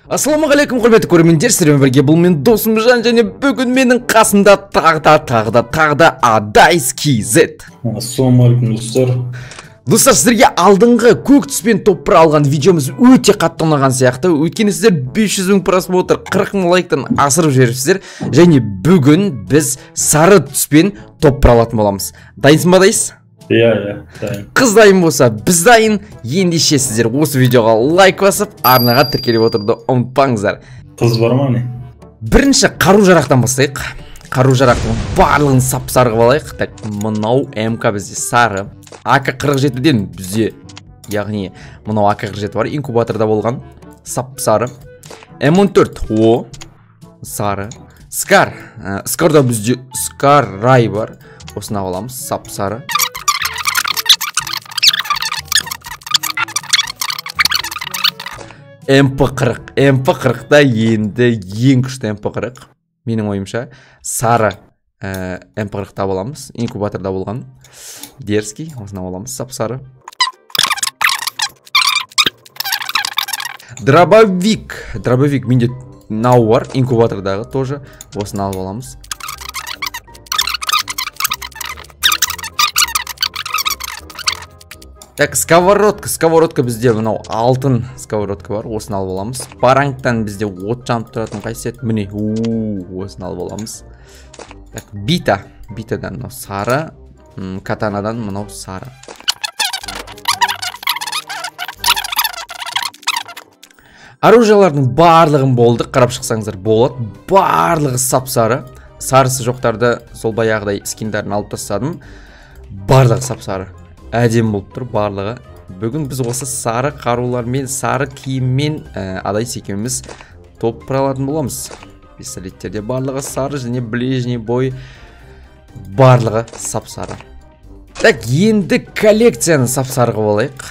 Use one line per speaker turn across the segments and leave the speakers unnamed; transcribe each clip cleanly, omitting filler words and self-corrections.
Ассалаумағалейкум құрметті көрермендер, сіздермен бірге бұл мен досым Жан, және бүгін менің қасымда тағы да Адайс KZ.
Ассалаумағалейкум достар.
Достар, сіздерге алдыңғы көк түспен топыр алған видеомыз өте қатты ұнаған сияқты. Өйткені сіздер 500 мың просмотр, 40 мың лайктан асырып жіберіпсіздер, және бүгін біз сары түспен топыр алатын боламыз. Дайынсың ба, Адайс?
Иә, дайын.
Қыз дайын болса, біз дайын. Ендеше сіздер осы видеоға лайк басып, арнаға тіркеліп отырды ұмытпаңыздар.
Қыз бар ма не?
Бірінші қару-жарақтан бастайық. Қару-жарақтың барлығын сап-сары қылып алайық. Так, мынау МК бізде сары. АК-47-ден бізде, яғни мынау АК-47 бар, инкубаторда болған, сап-сары. М14 о сары. Скарда бізде Скар Рай бар. Осына аламыз, сап-сары. МП40-да енді ең күшті МП40. Менің ойымша сары МП40-да боламыз. Инкубаторда болған. Дерзкий, осына боламыз, сап-сары. Дробовик менде нау бар, инкубатордағы тоже. Осына алып аламыз. Так, сковородка бізде мынау алтын сковородка бар, осыны алып аламыз. Парангтан бізде от жанып тұратын қасиет, міне, осыны алып аламыз. Так, битадан мынау сары, катанадан мынау сары. Оружиялардың барлығын болды, қарап шықсаңыздар болады. Барлығы сап-сары. Сарысы жоқтарды сол баяғыдай скиндарын алып тастадым. Барлығы сап-сары. Әдем болып тұр барлығы. Бүгін біз осы сары қарулармен, сары киіммен Адайс екеуміз топыр алатын боламыз. Пистолеттерде барлығы сары, және ближний бой барлығы сап-сары. Так, енді коллекцияны сап-сары қылып алайық.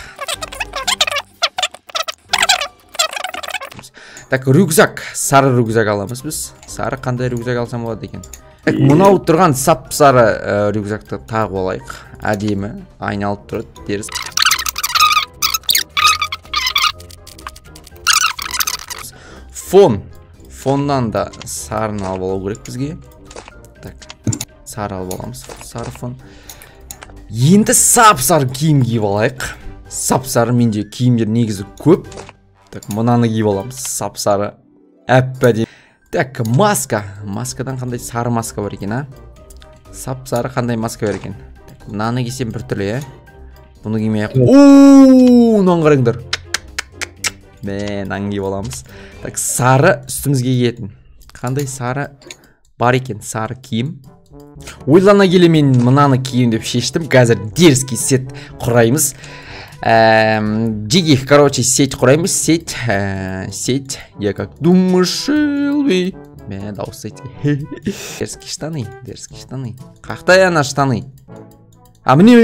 Так, рюкзак, сары рюкзак аламыз біз. Сары қандай рюкзак алсам болады екен? Так, мынау тұрған сап-сары рюкзакты тағып алайық. Әдемі, айналып тұрады, деріс. Фоннан да сарын алып алу керек бізге. Так, сары алып аламыз, сары фон. Енді сап-сары киім киіп алайық. Сап-сары менде киімдер негізі көп. Так, мынаны киіп аламыз, сап-сары. Әп-әдемі. Так, маскадан қандай сары маска бар екен, сап-сары қандай маска бар екен. Мынаны кисем бір түрлі, бұны кимей-ақ. Мынаны қараңдар. Мынаны киіп аламыз. Так, сары үстімізге киетін. Қандай сары бар екен, сары киім. Ойлана келе мен мынаны кием деп шештім. Қазір дерзкий сет құраймыз. Короче, сеть құраймыз. Сеть. Я как думаешь, Шелби. Дауыс айтты. Дерзкий штаны. Қақтай ана штаны. Міне.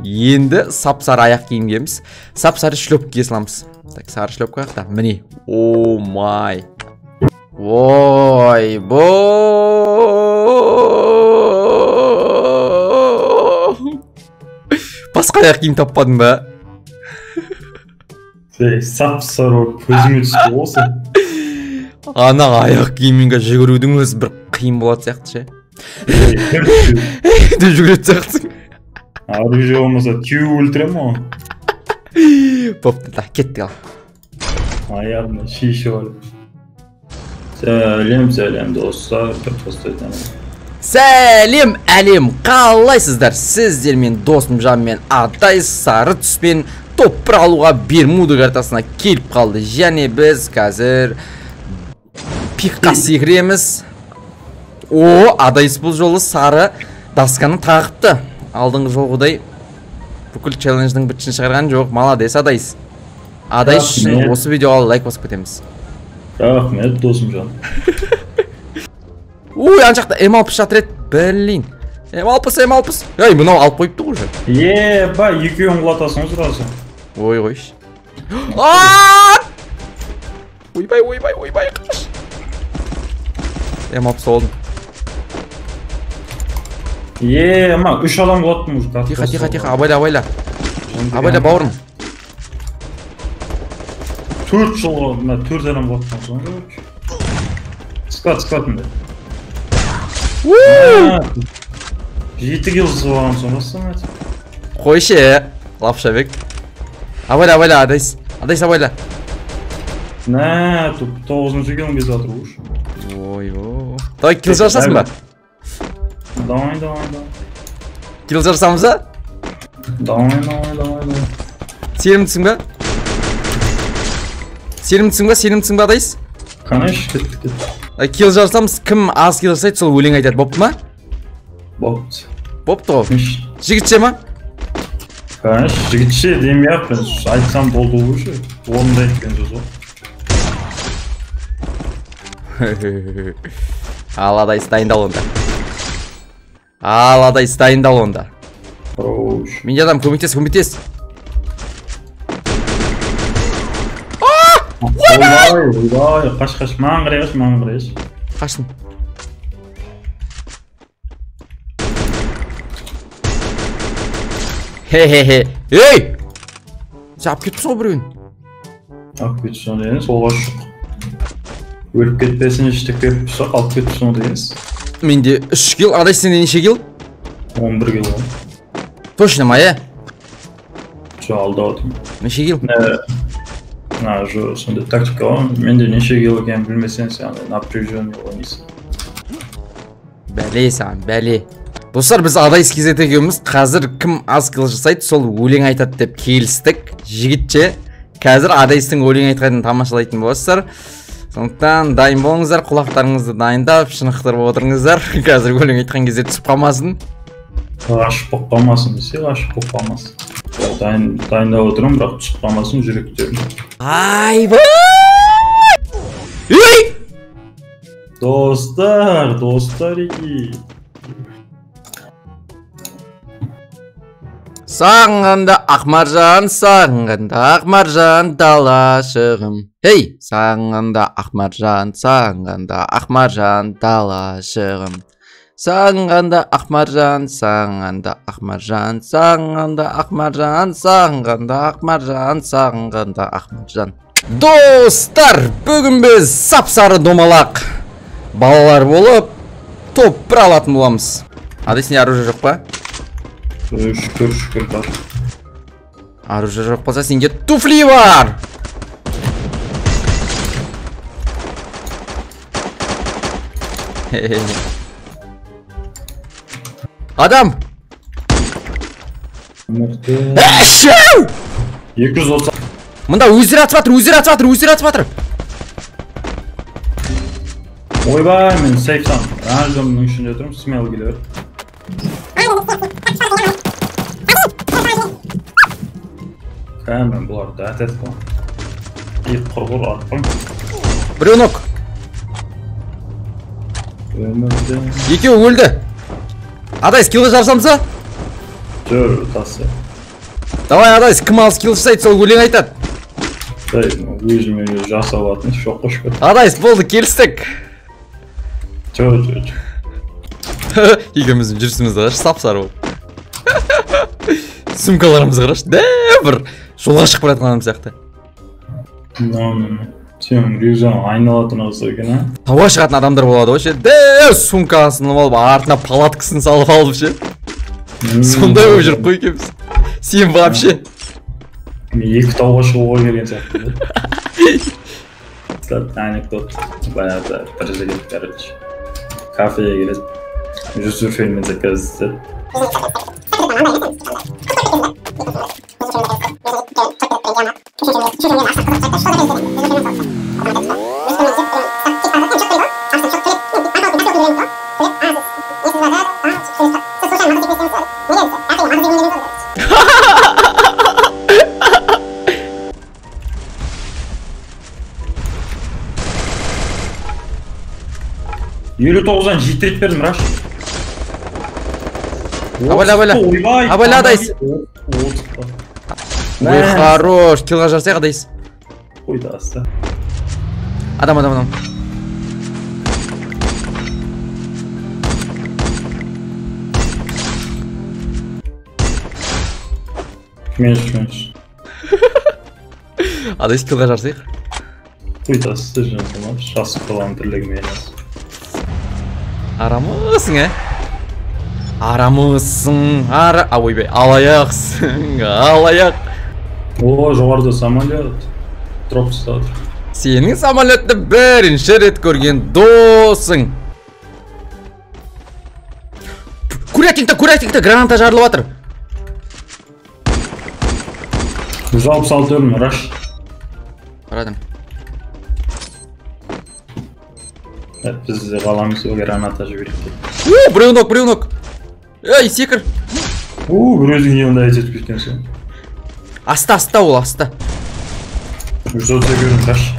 Енді сап-сары аяқ киім киеміз. Сап-сары шлепка кие саламыз. Так, сары шлепка қақта. Міне. О май. Ой, басқа аяқ киім таппадың ба?
Сап-сары көзіме түсті осы.
Ана аяқ киімінге жүгірудің өзі бір қиын болады сияқты ше. Де жүгірет сияқтысың.
Оружие болмаса тю өлтірем о.
Бопты, да, кетті ал.
Аяғына шиші бар. Сәлем достар.
Сәлем әлем, қалайсыздар? Сіздермен досым Жанмен Адайс сары түспен топыр алуға Бермуда картасына келіп қалды. Және біз қазір пикқа секіреміз. Адайс бұл жолы сары дасканы тағыпты. Алдыңғы жолғыдай бүкіл челлендждің бітшін шығарған жоқ. Маладес Адайс. Адайс үшін осы видеоға лайк басып кетеміз.
Рахмет досым Жан.
Ан жақта М60 жатыр еді. Блин. М60. Мынау алып қойыпты ғой.
Екеуін құлатасың сұрасы.
Қойшы. Ойбай, қаш. М60 олдым.
Үш адам құлаттым уже.
Тихо, абайла бауырым.
4 жыл мына 4 адам болатын соң короче. Скат мында. 7 килл зываған соң бастамайды.
Қойшы, лапшабек. Абайла, адайс абайла.
Нә, 9-шы киллім без жатыр уж.
Ой. Давай килл жарысасың ба?
Давай.
Килл жарысамыз ба?
Давай.
Сенімдісің ба? Сенімдісің ба адайс?
Конечно, кеттік.
Килл жарысамыз, кім аз килл жасайды, сол өлең айтады, бопты ма?
Бопты.
Бопты ғой. Жігітше ма?
Конечно, жігітше демей-ақ, мен айтсам болды уже. Орында айтқан сөз ол.
Ал адайс дайындал онда.
Хорош.
Мен жадам, көмектес.
Ойбай, қаш, маған қарайғаш.
Қаштың. Хе. Ей! Сен алып кетіпсің ғой біреуін.
Алып кетіпсің деген, солға шық. Өліп кетпесін ештік кетіпсің, алып кетіпсің дегенсіз.
Менде 3 килл, адай сенде неше килл?
11 килл ғой.
Точно ма, е?
Жо, алда отым.
Неше килл?
Жо, сонда тактика ғой. Менде неше килл екенін білмесен, сен напряжение ойнайсың.
Бәле саған, бәле. Достар, біз Адайс KZ екеуміз қазір кім аз килл жасайды, сол өлең айтады деп келістік. Жігітше, қазір Адайстың өлең айтқанын тамашалайтын боласыздар. Сондықтан дайын болыңыздар, құлақтарыңызды дайындап, шынықтырып отырыңыздар. Қазір өлең айтқан кезде түсіп қалмасын.
Ғашық болып қалмасын десе, ғашық болып қалмасын. Дайындап отырмын, бірақ түсіп қалмасын жүректерім.
Айбай! Ей!
Достар еки.
Сағынғанда Ақмаржан далашығым. Хей! Сағынғанда Ақмаржан далашығым. Сағынғанда Ақмаржан. Достар, бүгін біз сап-сары домалақ балалар болып топ бір алатын боламыз. Адайсың оружие жоқ па?
Шүкір бар.
Оружие жоқ болса, сенде туфли бар. Адам! Әшеу!
230.
Мұнда өздері атып жатыр.
Ойбай, мен сейфтан. Альдомның ішінде тұрмын, смел келер. Мен бұларды әтет қылам. Құрғыр атпам.
Біреу нок. Екеу өлді. Адайс, килл жарсамыз ба?
Жүр, тасы.
Давай, Адайс, кім алыс килл жасайды, сол өлең айтады.
Өзіме жасап атын, шоқ қошқыр.
Адайс, болды, келістік.
Жүр.
Екеуміздің жүрісімізді қараш, сап-сары болып. Сумкаларымыз қараш, бір жолға шығып баратқаным сияқты.
Сен рюкзағын айналатын ағызды екен, а?
Тауға шығатын адамдар болады ғой, ше. Сумкасын алып, артына палаткасын салып алып, ше. Сондай ой жүріп қой екеміз. Сен вообще.
Мен 2 тауға шығуға келген сияқты. Анекдот. Баяғыда бір жерге короче. Кафеге келеді. Жүзуфельмен заказ істеді. Елу 9-дан жетірет бердім, Раш.
Абайла, Адайс. Ой, хорош, килға жарсайық, Адайс.
Қойды аста.
Адам.
Менш.
Адайс, килға жарсайық.
Құйтасы жынсымаш, жасы қалан тірлігіме емес.
Арамысың, Арамысың, ойбай, алаяқсың, алаяқ.
О, жоғарда самолет. Дроп ұстады.
Сенің самолетті бірінші рет көрген досың. Курятингті, граната жарылып атыр.
166 өлім, раш.
Қарадым.
Біз ғаламыз өге граната жіберіп.
Біреу нок. Ей, секір.
Бір өзің не онда әйтет кеткенсің.
Аста ол, аста.
132 өлім, раш.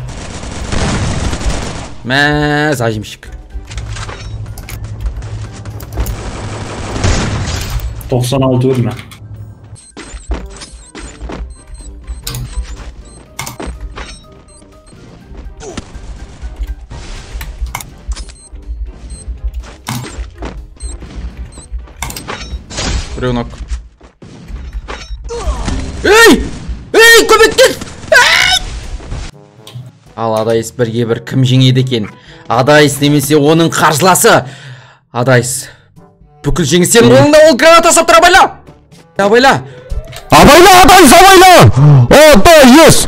Мә, зажимщик.
96 өлім.
Біреу. Ей, көмектес! Ал Адайс бірге бір кім жеңеді екен? Адайс немесе оның қарсыласы. Адайс. Бүкіл жеңіс сенің қолыңда, ол граната саптыр, абайла! Адайс, абайла! Адайс!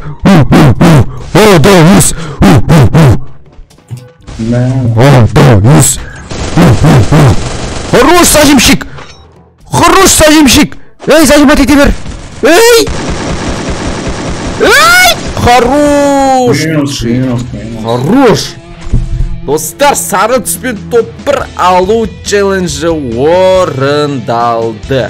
Хорош зажимщик! Эй, зажимать эти бер! Эй! Хорош! Хорош! Достар, сары түспен топ 1 алу челленджі орындалды.